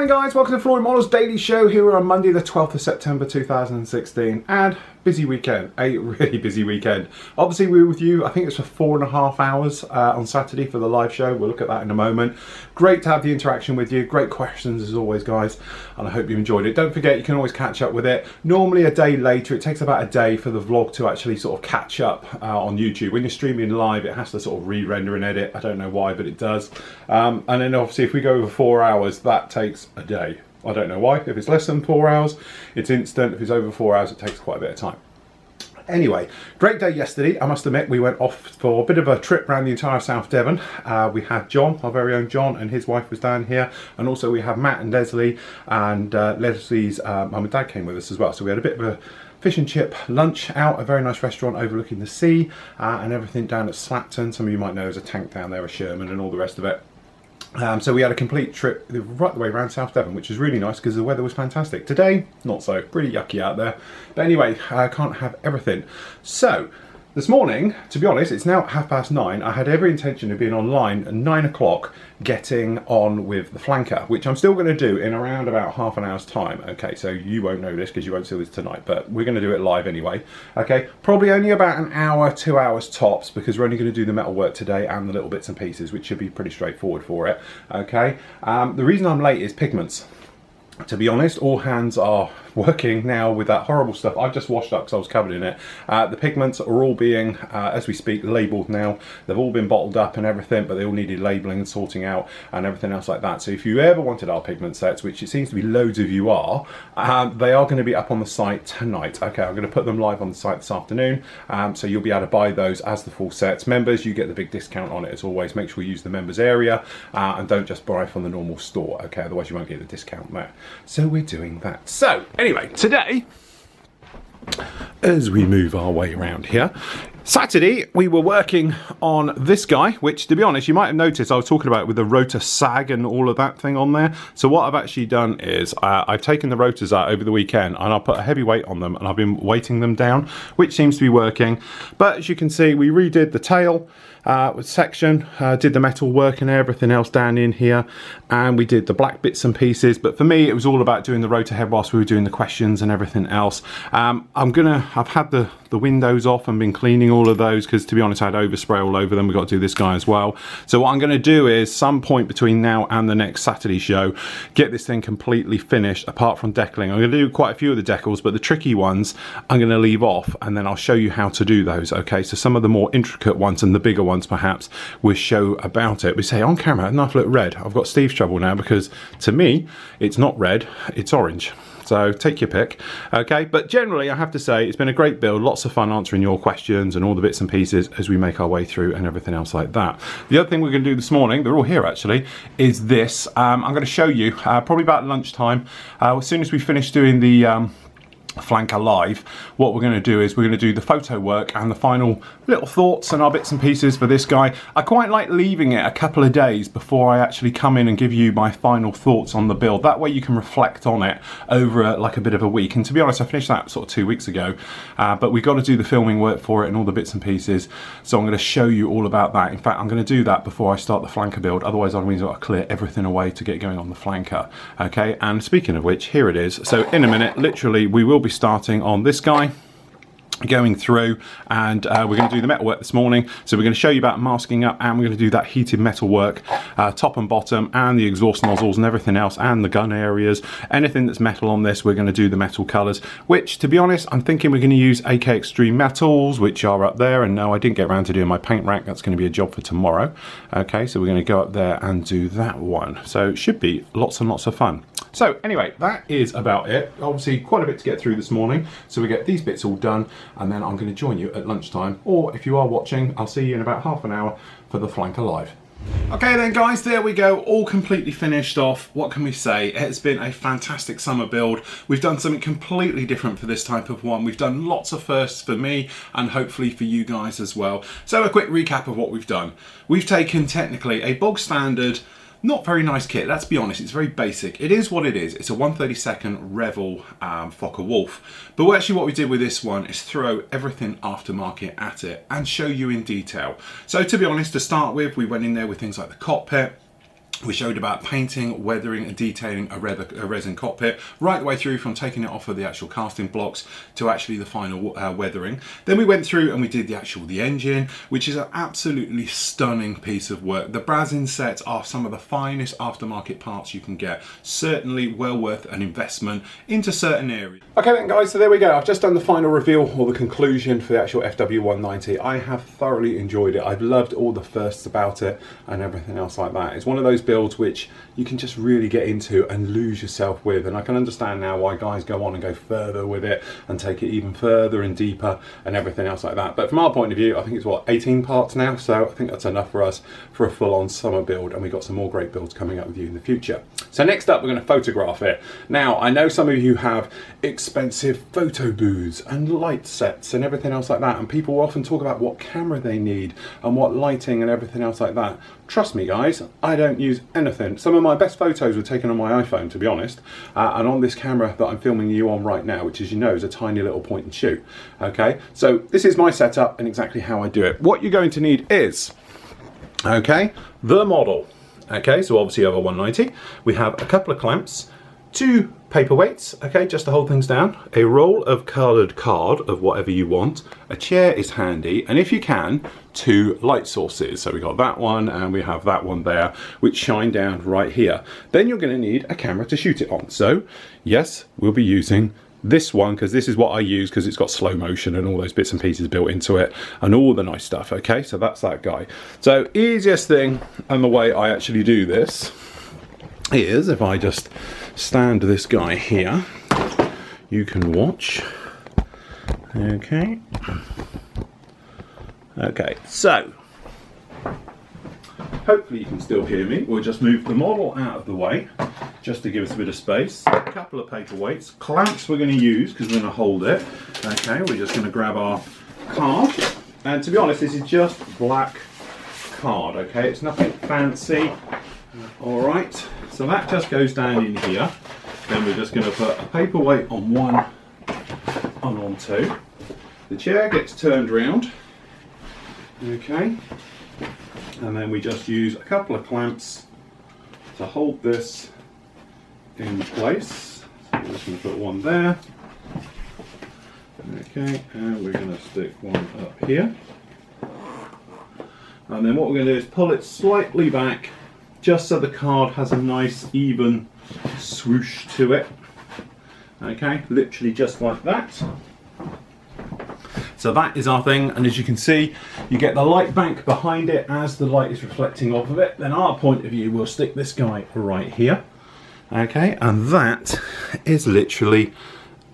morning guys, welcome to Flory Models Daily Show. Here we're on Monday the 12th of September 2016 and busy weekend, a really busy weekend. Obviously we were with you, I think it's for 4.5 hours on Saturday for the live show. We'll look at that in a moment. Great to have the interaction with you, great questions as always guys, and I hope you enjoyed it. Don't forget you can always catch up with it. Normally a day later, it takes about a day for the vlog to actually sort of catch up on YouTube. When you're streaming live it has to sort of re-render and edit, I don't know why but it does. And then obviously if we go over 4 hours that takes a day. I don't know why. If it's less than 4 hours, it's instant. If it's over 4 hours, it takes quite a bit of time. Anyway, great day yesterday. I must admit, we went off for a bit of a trip around the entire South Devon. We had John, our very own John, and his wife was down here. And also we have Matt and Leslie, and Leslie's mum and dad came with us as well. So we had a bit of a fish and chip lunch out, a very nice restaurant overlooking the sea, and everything down at Slapton. Some of you might know there's a tank down there, a Sherman and all the rest of it. So we had a complete trip right the way around South Devon, which was really nice because the weather was fantastic. Today, not so, pretty yucky out there. But anyway, I can't have everything. So, this morning, to be honest, it's now 9:30. I had every intention of being online at 9 o'clock getting on with the flanker, which I'm still going to do in around about half an hour's time. Okay, so you won't know this because you won't see this tonight, but we're going to do it live anyway. Okay, probably only about an hour, 2 hours tops, because we're only going to do the metal work today and the little bits and pieces, which should be pretty straightforward for it. Okay, the reason I'm late is pigments. To be honest, all hands are working now with that horrible stuff. I've just washed up because I was covered in it. The pigments are all being, as we speak, labelled now. They've all been bottled up and everything, but they all needed labelling and sorting out and everything else like that. So if you ever wanted our pigment sets, which it seems to be loads of you are, they are going to be up on the site tonight. Okay, I'm going to put them live on the site this afternoon. So you'll be able to buy those as the full sets. Members, you get the big discount on it as always. Make sure you use the members area and don't just buy from the normal store. Okay, otherwise you won't get the discount there. So we're doing that. So anyway, today, as we move our way around here, Saturday we were working on this guy, which to be honest you might have noticed I was talking about with the rotor sag and all of that thing on there. So what I've actually done is I've taken the rotors out over the weekend and I put a heavy weight on them and I've been weighting them down, which seems to be working. But as you can see, we redid the tail section, did the metal work and everything else down in here, and we did the black bits and pieces. But for me it was all about doing the rotor head whilst we were doing the questions and everything else. I've had the windows off and been cleaning all of those because to be honest I had overspray all over them. We've got to do this guy as well. So what I'm going to do is some point between now and the next Saturday show get this thing completely finished apart from decaling. I'm going to do quite a few of the decals, but the tricky ones I'm going to leave off and then I'll show you how to do those. Okay, so some of the more intricate ones and the bigger ones perhaps we'll show about it. We say on camera, enough look red. I've got Steve's trouble now because to me it's not red, it's orange. So take your pick. Okay, but generally I have to say it's been a great build, lots of fun answering your questions and all the bits and pieces as we make our way through and everything else like that. The other thing we're going to do this morning, they're all here actually, is this. I'm going to show you probably about lunchtime, as soon as we finish doing the flanker live, what we're going to do is we're going to do the photo work and the final little thoughts and our bits and pieces for this guy. I quite like leaving it a couple of days before I actually come in and give you my final thoughts on the build. That way you can reflect on it over like a bit of a week. And to be honest, I finished that sort of 2 weeks ago, but we've got to do the filming work for it and all the bits and pieces. So I'm going to show you all about that. In fact, I'm going to do that before I start the flanker build. Otherwise that means I've got to clear everything away to get going on the flanker. Okay, and speaking of which, here it is. So in a minute, literally, we will be starting on this guy, going through, and we're going to do the metal work this morning. So we're going to show you about masking up and we're going to do that heated metal work, top and bottom, and the exhaust nozzles and everything else, and the gun areas, anything that's metal on this. We're going to do the metal colors, which to be honest I'm thinking we're going to use AK Extreme Metals, which are up there. And no, I didn't get around to doing my paint rack. That's going to be a job for tomorrow. Okay, so we're going to go up there and do that one. So it should be lots and lots of fun. So anyway, that is about it. Obviously quite a bit to get through this morning, so we get these bits all done and then I'm going to join you at lunchtime, or if you are watching, I'll see you in about half an hour for the flanker live. Okay then guys, there we go, all completely finished off. What can we say? It's been a fantastic summer build. We've done something completely different for this type of one. We've done lots of firsts for me and hopefully for you guys as well. So a quick recap of what we've done. We've taken technically a bog standard, not very nice kit, let's be honest, it's very basic. It is what it is. It's a 1/32 Revel Focke-Wulf. But actually what we did with this one is throw everything aftermarket at it and show you in detail. So to be honest, to start with, we went in there with things like the cockpit, We showed about painting, weathering and detailing a resin cockpit, right the way through from taking it off of the actual casting blocks to actually the final weathering. Then we went through and we did the engine, which is an absolutely stunning piece of work. The Brazin sets are some of the finest aftermarket parts you can get. Certainly well worth an investment into certain areas. Okay then guys, so there we go. I've just done the final reveal or the conclusion for the actual FW190. I have thoroughly enjoyed it. I've loved all the firsts about it and everything else like that. It's one of those builds which you can just really get into and lose yourself with, and I can understand now why guys go on and go further with it and take it even further and deeper and everything else like that. But from our point of view, I think it's what, 18 parts now, so I think that's enough for us for a full-on summer build, and we've got some more great builds coming up with you in the future. So next up, we're going to photograph it. Now I know some of you have expensive photo booths and light sets and everything else like that, and people often talk about what camera they need and what lighting and everything else like that. Trust me guys, I don't use anything. Some of my best photos were taken on my iPhone, to be honest, and on this camera that I'm filming you on right now, which, as you know, is a tiny little point and shoot. Okay, so this is my setup and exactly how I do it. What you're going to need is, okay, the model. Okay, so obviously over 190, we have a couple of clamps, 2 paperweights, okay, just to hold things down, a roll of coloured card of whatever you want, a chair is handy, and if you can, 2 light sources. So we got that one and we have that one there, which shine down right here. Then you're going to need a camera to shoot it on. So yes, we'll be using this one because this is what I use because it's got slow motion and all those bits and pieces built into it and all the nice stuff. Okay, so that's that guy. So easiest thing and the way I actually do this is if I just stand this guy here, you can watch. Okay, so hopefully you can still hear me. We'll just move the model out of the way just to give us a bit of space. A couple of paperweights, clamps we're going to use because we're going to hold it. Okay, we're just going to grab our card, and to be honest, this is just black card. Okay, it's nothing fancy. All right, so that just goes down in here. Then we're just going to put a paperweight on one and on 2. The chair gets turned round. Okay, and then we just use a couple of clamps to hold this in place. So we're just going to put one there. Okay, and we're going to stick one up here. And then what we're going to do is pull it slightly back, just so the card has a nice even swoosh to it. Okay, literally just like that. So that is our thing, and as you can see, you get the light bank behind it as the light is reflecting off of it. Then our point of view, we'll stick this guy right here. Okay, and that is literally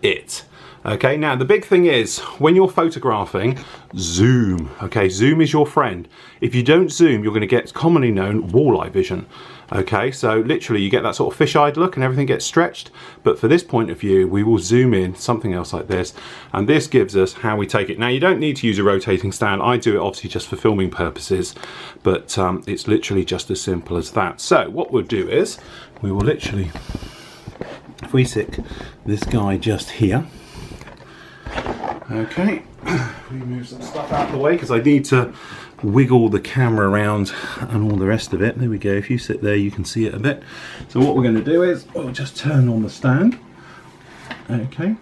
it. Okay, now the big thing is, when you're photographing, zoom. Okay, zoom is your friend. If you don't zoom, you're going to get commonly known walleye vision. Okay, so literally you get that sort of fish-eyed look and everything gets stretched. But for this point of view, we will zoom in something else like this, and this gives us how we take it. Now you don't need to use a rotating stand. I do it obviously just for filming purposes, but it's literally just as simple as that. So what we'll do is, we will literally, if we stick this guy just here, okay, we move some stuff out of the way because I need to wiggle the camera around and all the rest of it. There we go, if you sit there you can see it a bit. So what we're going to do is we'll just turn on the stand. Okay,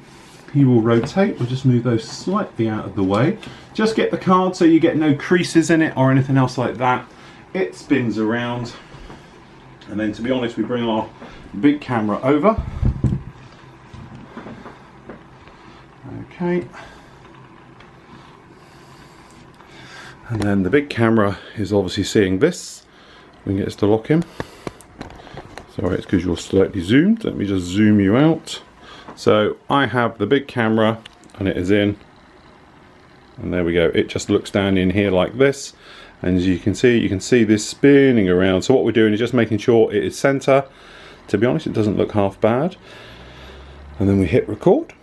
he will rotate. We'll just move those slightly out of the way. Just get the card so you get no creases in it or anything else like that. It spins around, and then to be honest, we bring our big camera over. Okay, and then the big camera is obviously seeing this. We can get this to lock in. Sorry, it's because you're slightly zoomed. Let me just zoom you out. So I have the big camera and it is in, and there we go. It just looks down in here like this, and as you can see this spinning around. So what we're doing is just making sure it is center. To be honest, it doesn't look half bad. And then we hit record.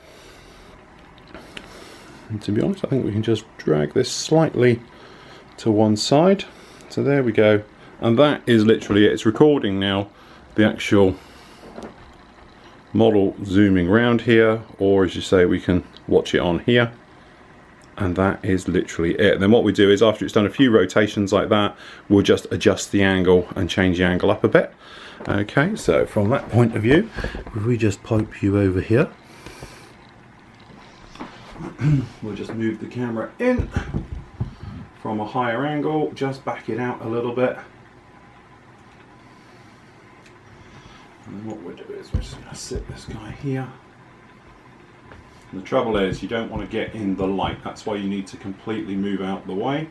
And to be honest, I think we can just drag this slightly to one side. So there we go. And that is literally it. It's recording now the actual model zooming around here, or as you say, we can watch it on here. and that is literally it. And then what we do is, after it's done a few rotations like that, we'll just adjust the angle and change the angle up a bit. Okay, so from that point of view, if we just pipe you over here, we'll just move the camera in from a higher angle, just back it out a little bit. And what we'll do is we're just going to sit this guy here. And the trouble is, you don't want to get in the light. That's why you need to completely move out the way.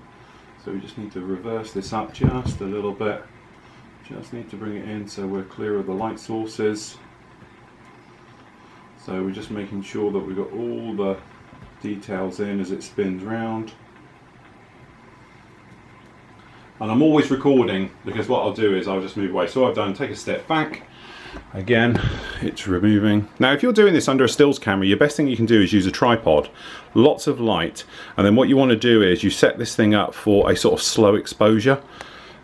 So we just need to reverse this up just a little bit. Just need to bring it in so we're clear of the light sources. So we're just making sure that we've got all the details in as it spins round. And I'm always recording, because what I'll do is I'll just move away. So what I've done, take a step back. Again, it's removing. Now, if you're doing this under a stills camera, your best thing you can do is use a tripod, lots of light, and then what you want to do is you set this thing up for a sort of slow exposure.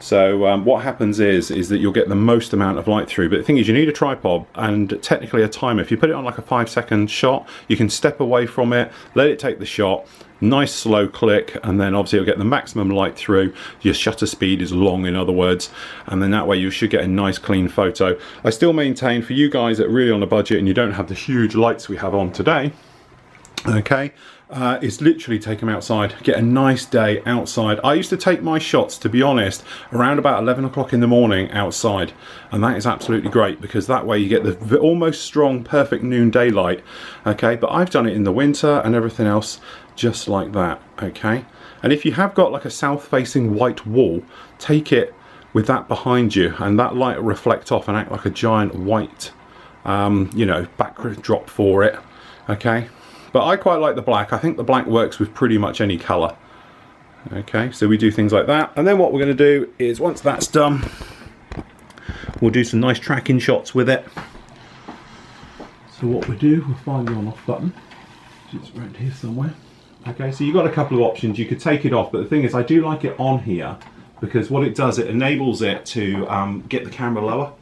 So what happens is that you'll get the most amount of light through. But the thing is, you need a tripod and technically a timer. If you put it on like a 5-second shot, you can step away from it, let it take the shot, nice slow click, and then obviously you'll get the maximum light through. Your shutter speed is long, in other words, and then that way you should get a nice clean photo. I still maintain, for you guys that are really on a budget and you don't have the huge lights we have on today, okay, is literally take them outside, get a nice day outside. I used to take my shots, to be honest, around about 11 o'clock in the morning outside, and that is absolutely great, because that way you get the almost strong perfect noon daylight. Okay, but I've done it in the winter and everything else just like that. Okay, and if you have got like a south facing white wall, take it with that behind you, and that light will reflect off and act like a giant white you know, backdrop for it. Okay, but I quite like the black. I think the black works with pretty much any colour. Okay, so we do things like that, and then what we're going to do is, once that's done, we'll do some nice tracking shots with it. So what we do, we'll find the on-off button, which is around here somewhere. Okay, so you've got a couple of options. You could take it off, but the thing is, I do like it on here, because what it does, it enables it to get the camera lower.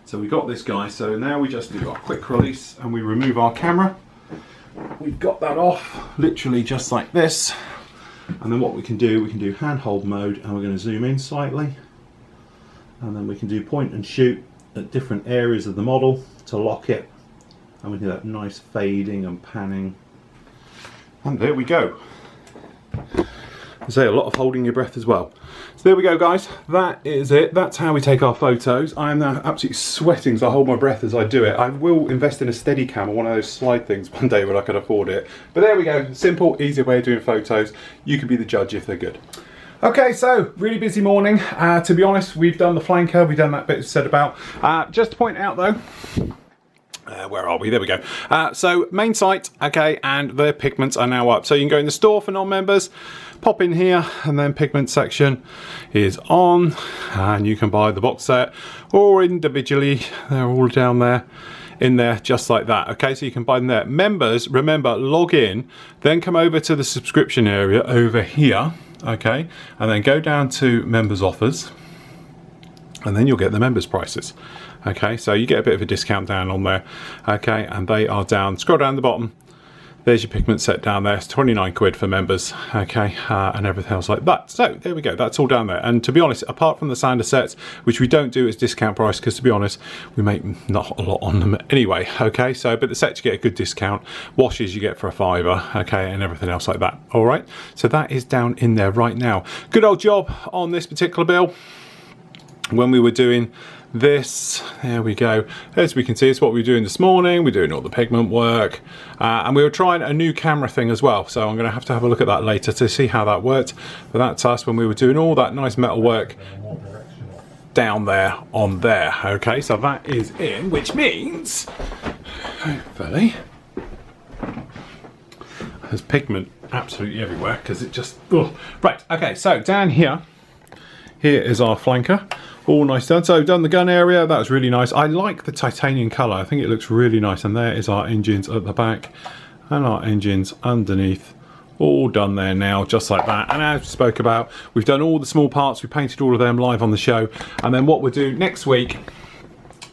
So we've got this guy, so now we just do our quick release and we remove our camera. We've got that off, literally just like this. And then what we can do handhold mode, and we're going to zoom in slightly. And then we can do point and shoot at different areas of the model to lock it. And we do that nice fading and panning. And there we go. I say a lot of holding your breath as well. So there we go, guys, that is it. That's how we take our photos. I am now absolutely sweating, so I hold my breath as I do it. I will invest in a steady cam or one of those slide things one day when I can afford it. But there we go, simple, easy way of doing photos. You can be the judge if they're good. Okay, so really busy morning. To be honest, we've done the flanker, we've done that bit said about. Just to point out though, where are we? There we go. So main site, okay, and the pigments are now up. So you can go in the store for non-members, pop in here, and then pigment section is on, and you can buy the box set or individually. They're all down there, in there, just like that. Okay, so you can buy them there. Members, remember, log in, then come over to the subscription area over here, okay, and then go down to members offers, and then you'll get the members prices. Okay, so you get a bit of a discount down on there. Okay, and they are down, scroll down the bottom, there's your pigment set down there. It's 29 quid for members, okay, and everything else like that. So there we go, that's all down there. And to be honest, apart from the sander sets, which we don't do as discount price, because to be honest, we make not a lot on them anyway. Okay, so but the sets you get a good discount, washes you get for a £5, okay, and everything else like that. All right, so that is down in there right now. Good old job on this particular bill when we were doing this. There we go. As we can see, it's what we were doing this morning. We're doing all the pigment work, and we were trying a new camera thing as well, so I'm going to have a look at that later to see how that worked. But that's us when we were doing all that nice metal work down there on there. Okay, so that is in, which means hopefully there's pigment absolutely everywhere, because it just right. Okay, so down here is our flanker, all nice done. So done the gun area, that was really nice. I like the titanium colour, I think it looks really nice. And there is our engines at the back and our engines underneath, all done there now, just like that. And as we spoke about, we've done all the small parts, we painted all of them live on the show. And then what we'll do next week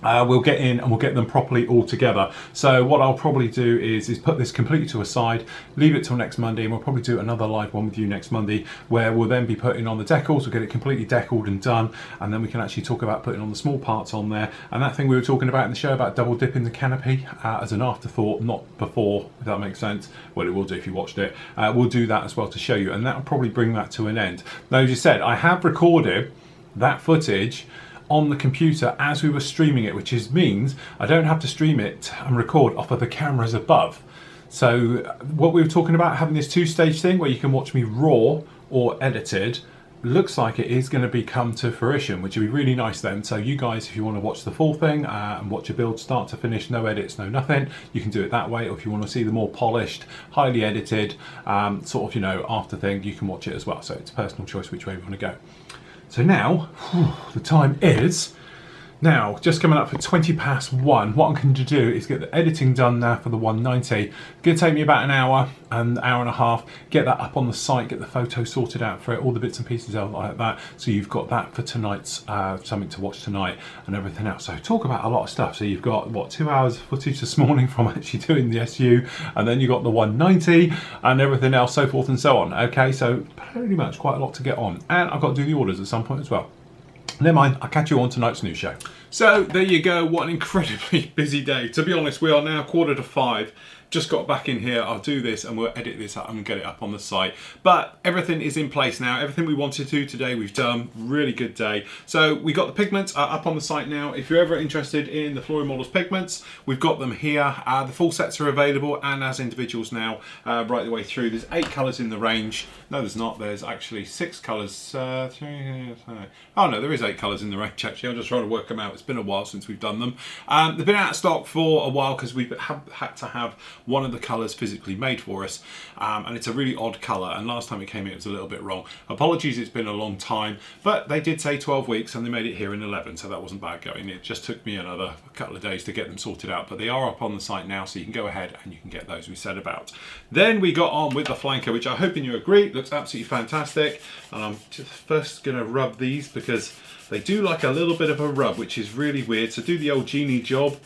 we'll get in and we'll get them properly all together. So what I'll probably do is put this completely to a side, leave it till next Monday, and we'll probably do another live one with you next Monday, where we'll then be putting on the decals. We'll get it completely decaled and done, and then we can actually talk about putting on the small parts on there. And that thing we were talking about in the show about double dipping the canopy as an afterthought, not before, if that makes sense. Well, it will do if you watched it. We'll do that as well to show you, and that will probably bring that to an end. Now, as you said, I have recorded that footage on the computer as we were streaming it, which means I don't have to stream it and record off of the cameras above. So what we were talking about, having this two-stage thing where you can watch me raw or edited, looks like it is going to be come to fruition, which would be really nice then. So you guys, if you want to watch the full thing and watch your build start to finish, no edits, no nothing, you can do it that way. Or if you want to see the more polished, highly edited, sort of, you know, after thing, you can watch it as well. So it's a personal choice which way you want to go. So now, the time is now just coming up for 1:20. What I'm going to do is get the editing done now for the 190. It's going to take me about an hour and a half. Get that up on the site, get the photo sorted out for it, all the bits and pieces out like that. So you've got that for tonight's something to watch tonight and everything else. So talk about a lot of stuff. So you've got what, 2 hours of footage this morning from actually doing the SU, and then you've got the 190 and everything else, so forth and so on. Okay, so pretty much quite a lot to get on, and I've got to do the orders at some point as well. Never mind, I'll catch you on tonight's news show. So there you go, what an incredibly busy day. To be honest, we are now 4:45. Just got back in here, I'll do this and we'll edit this up and get it up on the site. But everything is in place now. Everything we wanted to today, we've done. Really good day. So we got the pigments up on the site now. If you're ever interested in the Flory models pigments, we've got them here. The full sets are available and as individuals now, right the way through. There's 8 colours in the range. No, there's not. There's actually 6 colours. Oh no, there is 8 colours in the range actually. I'm just trying to work them out. It's been a while since we've done them. They've been out of stock for a while because we've had to have one of the colours physically made for us, and it's a really odd colour, and last time it came in it was a little bit wrong. Apologies, it's been a long time, but they did say 12 weeks and they made it here in 11, so that wasn't bad going. It just took me another couple of days to get them sorted out, but they are up on the site now, so you can go ahead and you can get those we said about. Then we got on with the flanker, which I hope you agree looks absolutely fantastic, and I'm just first going to rub these because they do like a little bit of a rub, which is really weird. So do the old genie job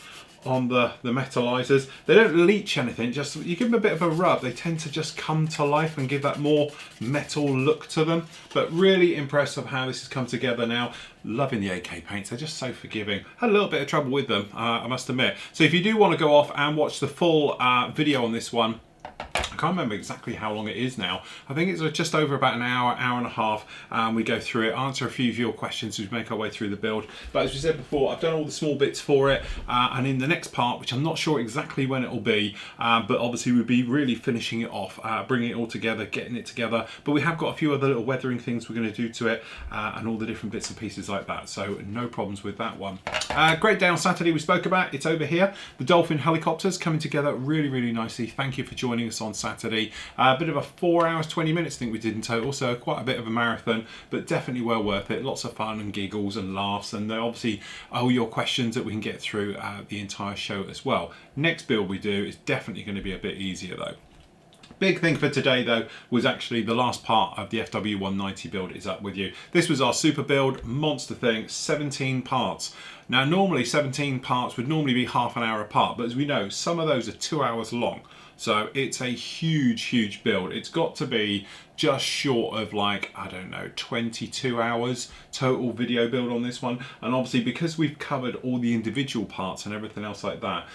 on the metallizers. They don't leach anything, just you give them a bit of a rub, they tend to just come to life and give that more metal look to them. But really impressed with how this has come together now. Loving the AK paints, they're just so forgiving. Had a little bit of trouble with them, I must admit. So if you do want to go off and watch the full video on this one, I can't remember exactly how long it is now. I think it's just over about an hour, hour and a half. We go through it, answer a few of your questions as we make our way through the build. But as we said before, I've done all the small bits for it. And in the next part, which I'm not sure exactly when it will be, but obviously we'll be really finishing it off, bringing it all together, getting it together. But we have got a few other little weathering things we're going to do to it, and all the different bits and pieces like that. So no problems with that one. Great day on Saturday we spoke about. It's over here. The Dolphin helicopters coming together really, really nicely. Thank you for joining us on Saturday. A bit of a 4 hours 20 minutes I think we did in total, so quite a bit of a marathon, but definitely well worth it. Lots of fun and giggles and laughs, and obviously all your questions that we can get through the entire show as well. Next build we do is definitely going to be a bit easier though. Big thing for today though was actually the last part of the FW190 build is up with you. This was our super build, monster thing, 17 parts. Now normally 17 parts would normally be half an hour apart, but as we know some of those are 2 hours long. So it's a huge build. It's got to be just short of like, I don't know, 22 hours total video build on this one. And obviously because we've covered all the individual parts and everything else like that,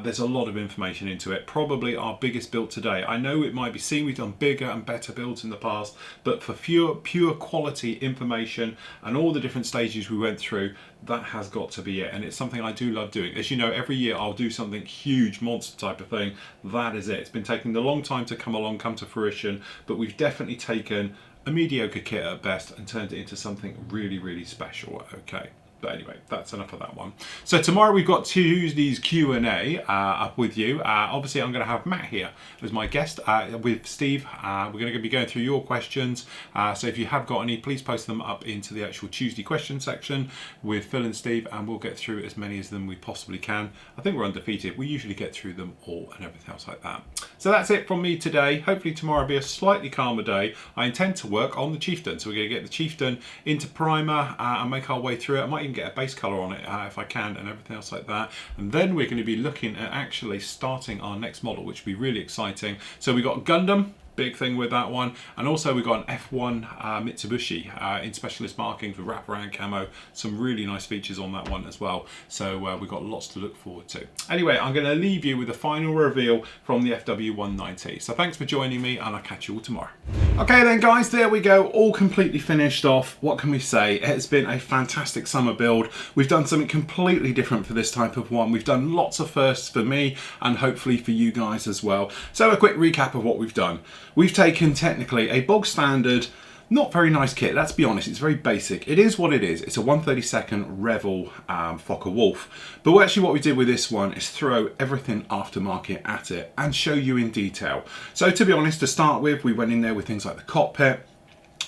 there's a lot of information into it. Probably our biggest build today. I know it might be seen we've done bigger and better builds in the past, but for pure quality information and all the different stages we went through, that has got to be it. And it's something I do love doing. As you know, every year I'll do something huge, monster type of thing. That is it. It's been taking a long time to come to fruition, but we've definitely taken a mediocre kit at best and turned it into something really special. Okay. But anyway, that's enough of that one. So tomorrow we've got Tuesday's Q&A up with you. Obviously, I'm going to have Matt here as my guest with Steve. We're going to be going through your questions. So if you have got any, please post them up into the actual Tuesday question section with Phil and Steve, and we'll get through as many as them we possibly can. I think we're undefeated. We usually get through them all and everything else like that. So that's it from me today. Hopefully tomorrow will be a slightly calmer day. I intend to work on the Chieftain. So we're going to get the Chieftain into primer and make our way through it. I might and get a base colour on it if I can, and everything else like that. And then we're going to be looking at actually starting our next model, which will be really exciting. So we got Gundam, big thing with that one, and also we got an F1 Mitsubishi in specialist markings with wraparound camo. Some really nice features on that one as well. So we've got lots to look forward to. Anyway, I'm going to leave you with the final reveal from the FW190. So thanks for joining me, and I'll catch you all tomorrow. Okay then guys, there we go, all completely finished off. What can we say? It's been a fantastic summer build. We've done something completely different for this type of one. We've done lots of firsts for me and hopefully for you guys as well. So a quick recap of what we've done. We've taken technically a bog standard, not very nice kit, let's be honest, it's very basic. It is what it is. It's a 1/32 Revel Focke-Wulf. But actually what we did with this one is throw everything aftermarket at it and show you in detail. So to be honest, to start with, we went in there with things like the cockpit.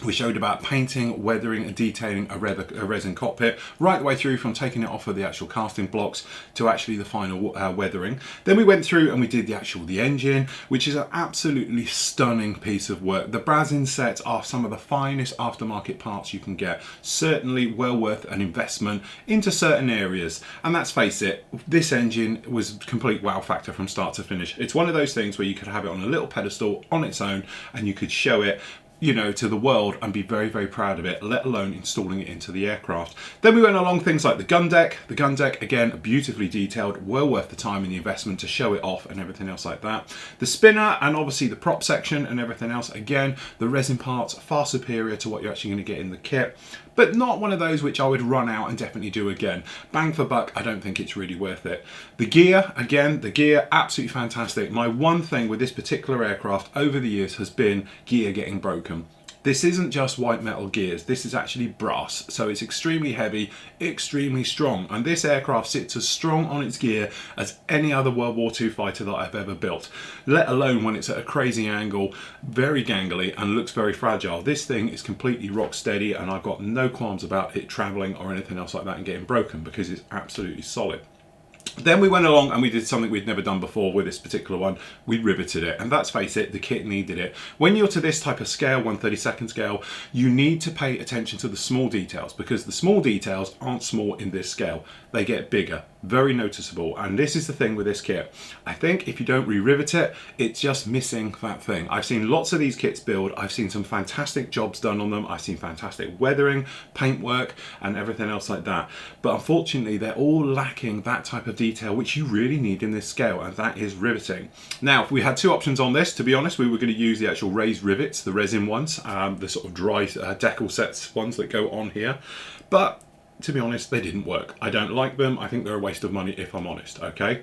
We showed about painting, weathering and detailing a resin cockpit, right the way through from taking it off of the actual casting blocks to actually the final weathering. Then we went through and we did the engine, which is an absolutely stunning piece of work. The Brazin sets are some of the finest aftermarket parts you can get. Certainly well worth an investment into certain areas. And let's face it, this engine was complete wow factor from start to finish. It's one of those things where you could have it on a little pedestal on its own and you could show it, you know, to the world and be very, very proud of it, let alone installing it into the aircraft. Then we went along things like the gun deck. The gun deck, again, beautifully detailed, well worth the time and the investment to show it off and everything else like that. The spinner and obviously the prop section and everything else, again, the resin parts far superior to what you're actually going to get in the kit, but not one of those which I would run out and definitely do again. Bang for buck, I don't think it's really worth it. The gear, again, the gear, absolutely fantastic. My one thing with this particular aircraft over the years has been gear getting broken. This isn't just white metal gears, this is actually brass, so it's extremely heavy, extremely strong, and this aircraft sits as strong on its gear as any other World War II fighter that I've ever built, let alone when it's at a crazy angle, very gangly and looks very fragile. This thing is completely rock steady and I've got no qualms about it travelling or anything else like that and getting broken because it's absolutely solid. Then we went along and we did something we'd never done before with this particular one. We riveted it, and let's face it, the kit needed it. When you're to this type of scale, 1/32 scale, you need to pay attention to the small details because the small details aren't small in this scale. They get bigger, very noticeable, and this is the thing with this kit. I think if you don't re-rivet it, it's just missing that thing. I've seen lots of these kits build. I've seen some fantastic jobs done on them. I've seen fantastic weathering, paintwork, and everything else like that. But unfortunately, they're all lacking that type of detail which you really need in this scale, and that is riveting. Now, we had two options on this. To be honest, we were going to use the actual raised rivets, the resin ones, the sort of dry decal sets ones that go on here, but to be honest, they didn't work. I don't like them. I think they're a waste of money if I'm honest, okay?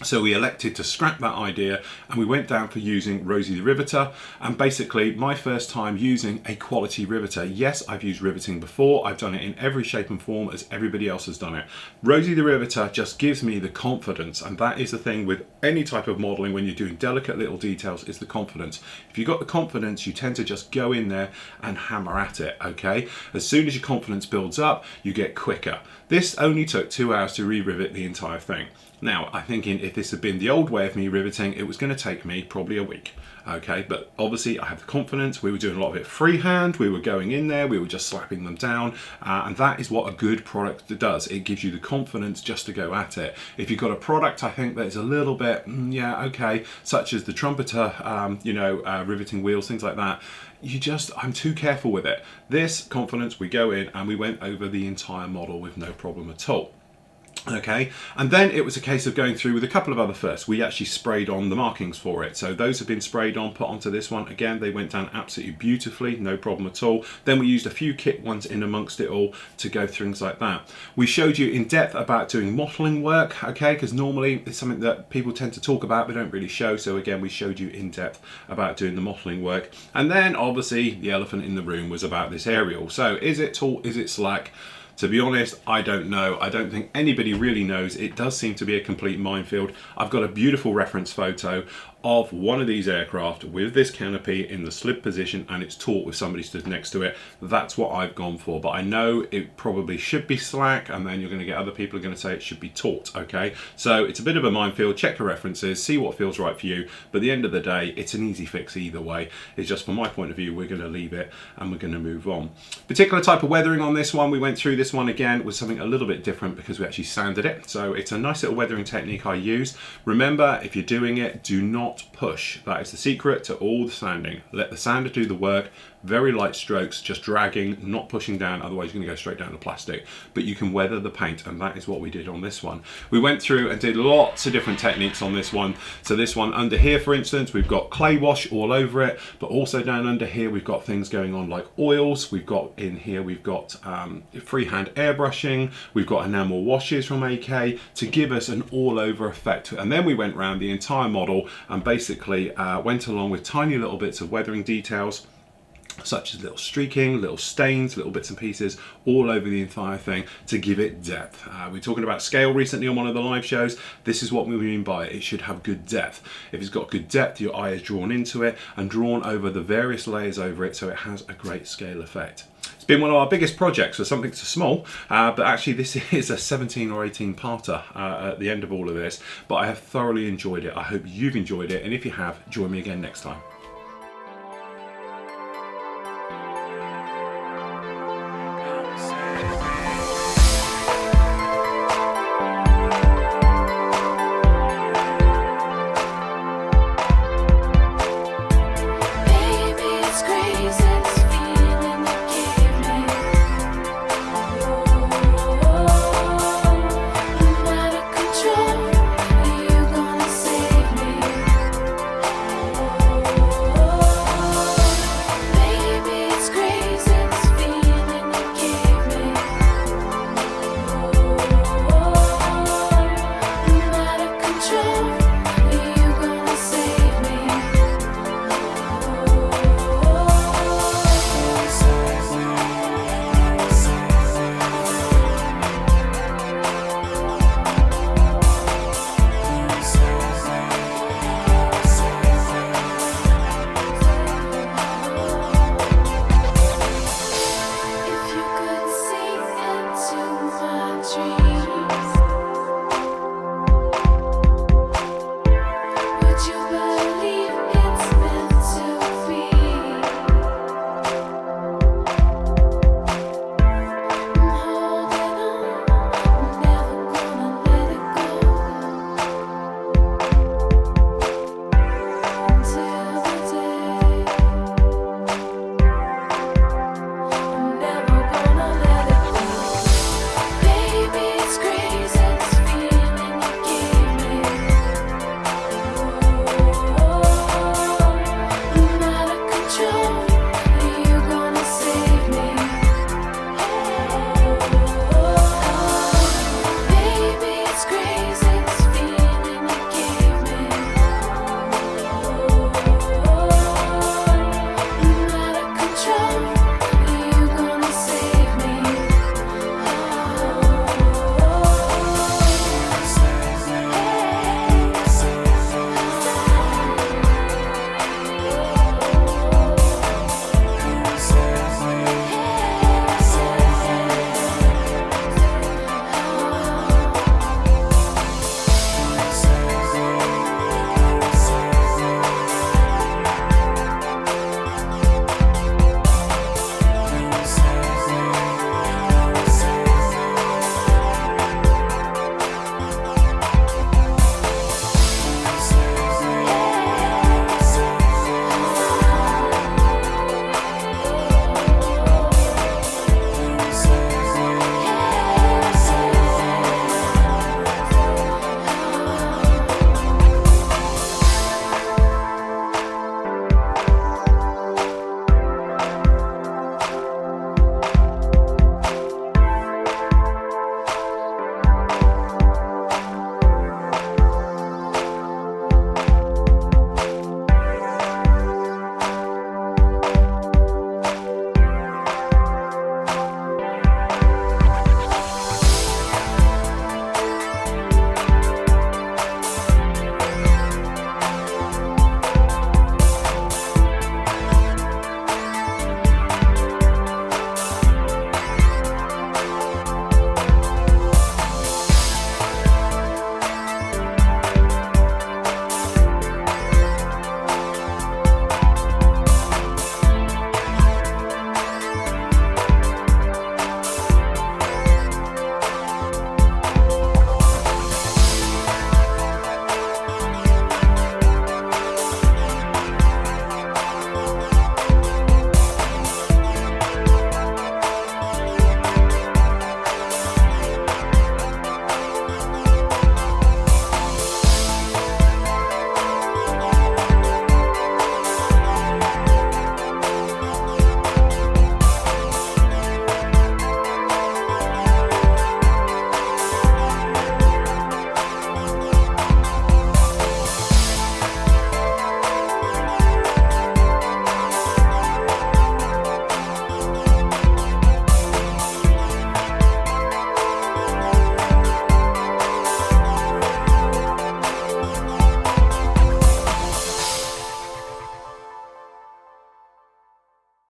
So we elected to scrap that idea and we went down for using Rosie the Riveter, and basically my first time using a quality riveter. Yes, I've used riveting before. I've done it in every shape and form as everybody else has done it. Rosie the Riveter just gives me the confidence, and that is the thing with any type of modelling when you're doing delicate little details, is the confidence. If you've got the confidence, you tend to just go in there and hammer at it, okay? As soon as your confidence builds up, you get quicker. This only took 2 hours to re-rivet the entire thing. Now, I'm thinking if this had been the old way of me riveting, it was going to take me probably a week. Okay, but obviously I have the confidence. We were doing a lot of it freehand. We were going in there, we were just slapping them down. And that is what a good product does. It gives you the confidence just to go at it. If you've got a product, I think that's a little bit, yeah, okay, such as the trumpeter, riveting wheels, things like that. I'm too careful with it. This confidence, we go in and we went over the entire model with no problem at all. Okay, and then it was a case of going through with a couple of other firsts. We actually sprayed on the markings for it, so those have been sprayed on, put onto this one. Again, they went down absolutely beautifully, no problem at all. Then we used a few kit ones in amongst it all to go through things like that. We showed you in depth about doing mottling work, okay, because normally it's something that people tend to talk about but don't really show. So again, we showed you in depth about doing the mottling work. And then obviously the elephant in the room was about this aerial. So is it taut, is it slack? To be honest, I don't know. I don't think anybody really knows. It does seem to be a complete minefield. I've got a beautiful reference photo of one of these aircraft with this canopy in the slid position and it's taut with somebody stood next to it. That's what I've gone for, but I know it probably should be slack, and then you're going to get other people who are going to say it should be taut. Okay, so it's a bit of a minefield. Check the references, see what feels right for you, but at the end of the day it's an easy fix either way. It's just from my point of view, we're going to leave it and we're going to move on. Particular type of weathering on this one, we went through this one again with something a little bit different because we actually sanded it, so it's a nice little weathering technique I use. Remember, if you're doing it, do not push. That is the secret to all the sanding. Let the sander do the work. Very light strokes, just dragging, not pushing down, otherwise you're going to go straight down the plastic. But you can weather the paint, and that is what we did on this one. We went through and did lots of different techniques on this one. So this one under here, for instance, we've got clay wash all over it, but also down under here we've got things going on like oils. We've got in here, we've got freehand airbrushing, we've got enamel washes from AK to give us an all over effect. And then we went around the entire model and basically went along with tiny little bits of weathering details, such as little streaking, little stains, little bits and pieces all over the entire thing to give it depth. We were talking about scale recently on one of the live shows. This is what we mean by it. It should have good depth. If it's got good depth, your eye is drawn into it and drawn over the various layers over it, so it has a great scale effect. It's been one of our biggest projects for something so small, but actually this is a 17 or 18 parter at the end of all of this, but I have thoroughly enjoyed it. I hope you've enjoyed it, and if you have, join me again next time.